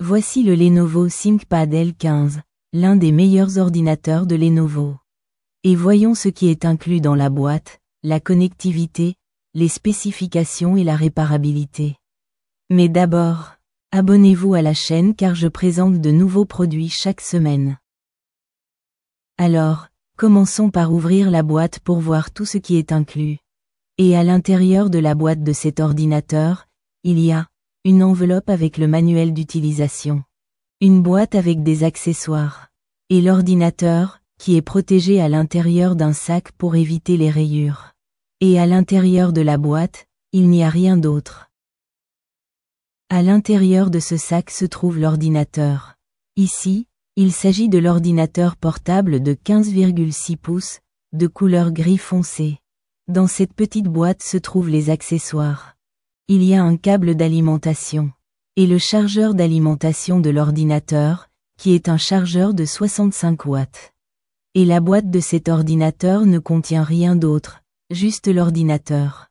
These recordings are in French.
Voici le Lenovo ThinkPad L15, l'un des meilleurs ordinateurs de Lenovo. Et voyons ce qui est inclus dans la boîte, la connectivité, les spécifications et la réparabilité. Mais d'abord, abonnez-vous à la chaîne car je présente de nouveaux produits chaque semaine. Alors, commençons par ouvrir la boîte pour voir tout ce qui est inclus. Et à l'intérieur de la boîte de cet ordinateur, il y a une enveloppe avec le manuel d'utilisation, une boîte avec des accessoires, et l'ordinateur, qui est protégé à l'intérieur d'un sac pour éviter les rayures. Et à l'intérieur de la boîte, il n'y a rien d'autre. À l'intérieur de ce sac se trouve l'ordinateur. Ici, il s'agit de l'ordinateur portable de 15,6 pouces, de couleur gris foncé. Dans cette petite boîte se trouvent les accessoires. Il y a un câble d'alimentation. Et le chargeur d'alimentation de l'ordinateur, qui est un chargeur de 65 watts. Et la boîte de cet ordinateur ne contient rien d'autre, juste l'ordinateur.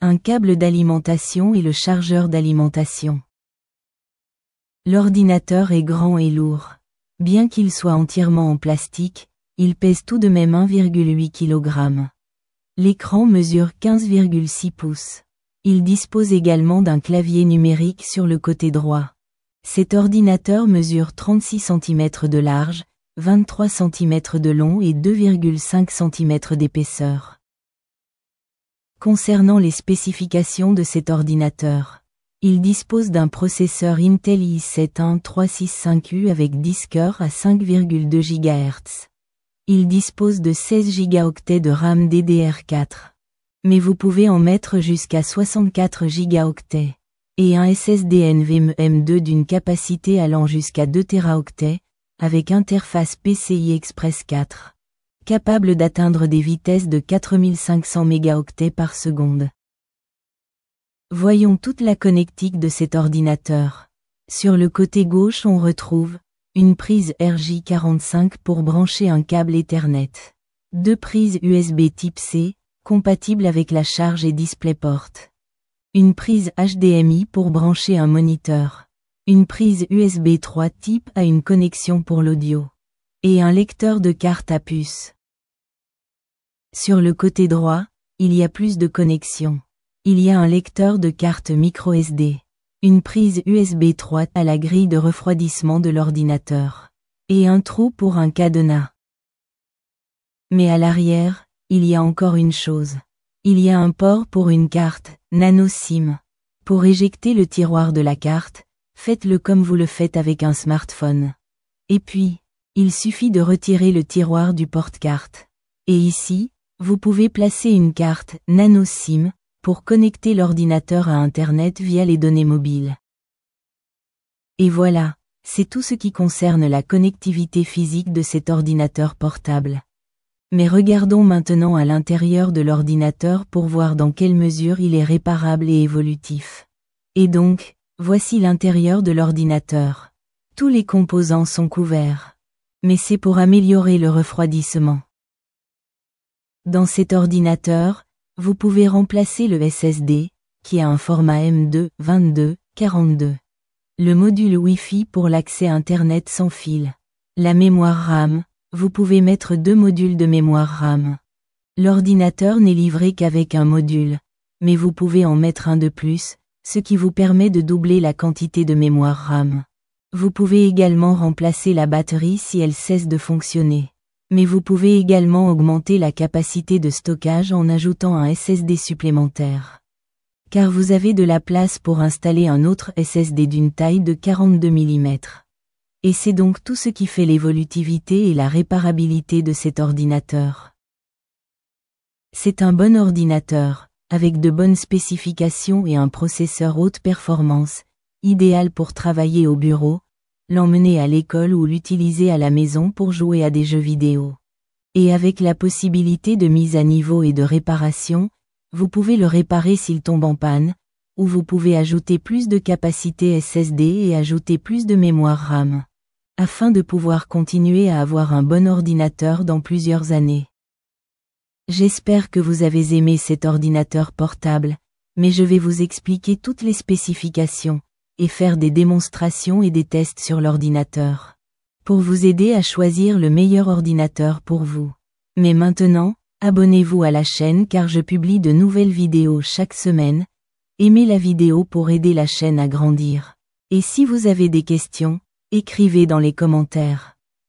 Un câble d'alimentation et le chargeur d'alimentation. L'ordinateur est grand et lourd. Bien qu'il soit entièrement en plastique, il pèse tout de même 1,8 kg. L'écran mesure 15,6 pouces. Il dispose également d'un clavier numérique sur le côté droit. Cet ordinateur mesure 36 cm de large, 23 cm de long et 2,5 cm d'épaisseur. Concernant les spécifications de cet ordinateur, il dispose d'un processeur Intel i7-1365U avec 10 cœurs à 5,2 GHz. Il dispose de 16 Go de RAM DDR4. Mais vous pouvez en mettre jusqu'à 64 Go. Et un SSD NVMe M2 d'une capacité allant jusqu'à 2 Teraoctets, avec interface PCI Express 4. Capable d'atteindre des vitesses de 4500 mégaoctets par seconde. Voyons toute la connectique de cet ordinateur. Sur le côté gauche on retrouve une prise RJ45 pour brancher un câble Ethernet. Deux prises USB Type C, compatibles avec la charge et DisplayPort. Une prise HDMI pour brancher un moniteur. Une prise USB 3 type A, une connexion pour l'audio. Et un lecteur de carte à puce. Sur le côté droit, il y a plus de connexions. Il y a un lecteur de carte microSD. Une prise USB 3 à la grille de refroidissement de l'ordinateur. Et un trou pour un cadenas. Mais à l'arrière, il y a encore une chose. Il y a un port pour une carte, nano SIM. Pour éjecter le tiroir de la carte, faites-le comme vous le faites avec un smartphone. Et puis, il suffit de retirer le tiroir du porte-carte. Et ici, vous pouvez placer une carte, nano SIM, pour connecter l'ordinateur à Internet via les données mobiles. Et voilà, c'est tout ce qui concerne la connectivité physique de cet ordinateur portable. Mais regardons maintenant à l'intérieur de l'ordinateur pour voir dans quelle mesure il est réparable et évolutif. Et donc, voici l'intérieur de l'ordinateur. Tous les composants sont couverts. Mais c'est pour améliorer le refroidissement. Dans cet ordinateur, vous pouvez remplacer le SSD, qui a un format M2, 22, 42. Le module Wi-Fi pour l'accès Internet sans fil. La mémoire RAM. Vous pouvez mettre 2 modules de mémoire RAM. L'ordinateur n'est livré qu'avec un module, mais vous pouvez en mettre un de plus, ce qui vous permet de doubler la quantité de mémoire RAM. Vous pouvez également remplacer la batterie si elle cesse de fonctionner. Mais vous pouvez également augmenter la capacité de stockage en ajoutant un SSD supplémentaire. Car vous avez de la place pour installer un autre SSD d'une taille de 42 mm. Et c'est donc tout ce qui fait l'évolutivité et la réparabilité de cet ordinateur. C'est un bon ordinateur, avec de bonnes spécifications et un processeur haute performance, idéal pour travailler au bureau, l'emmener à l'école ou l'utiliser à la maison pour jouer à des jeux vidéo. Et avec la possibilité de mise à niveau et de réparation, vous pouvez le réparer s'il tombe en panne, ou vous pouvez ajouter plus de capacité SSD et ajouter plus de mémoire RAM. Afin de pouvoir continuer à avoir un bon ordinateur dans plusieurs années. J'espère que vous avez aimé cet ordinateur portable, mais je vais vous expliquer toutes les spécifications, et faire des démonstrations et des tests sur l'ordinateur. Pour vous aider à choisir le meilleur ordinateur pour vous. Mais maintenant, abonnez-vous à la chaîne car je publie de nouvelles vidéos chaque semaine. Aimez la vidéo pour aider la chaîne à grandir. Et si vous avez des questions, écrivez dans les commentaires.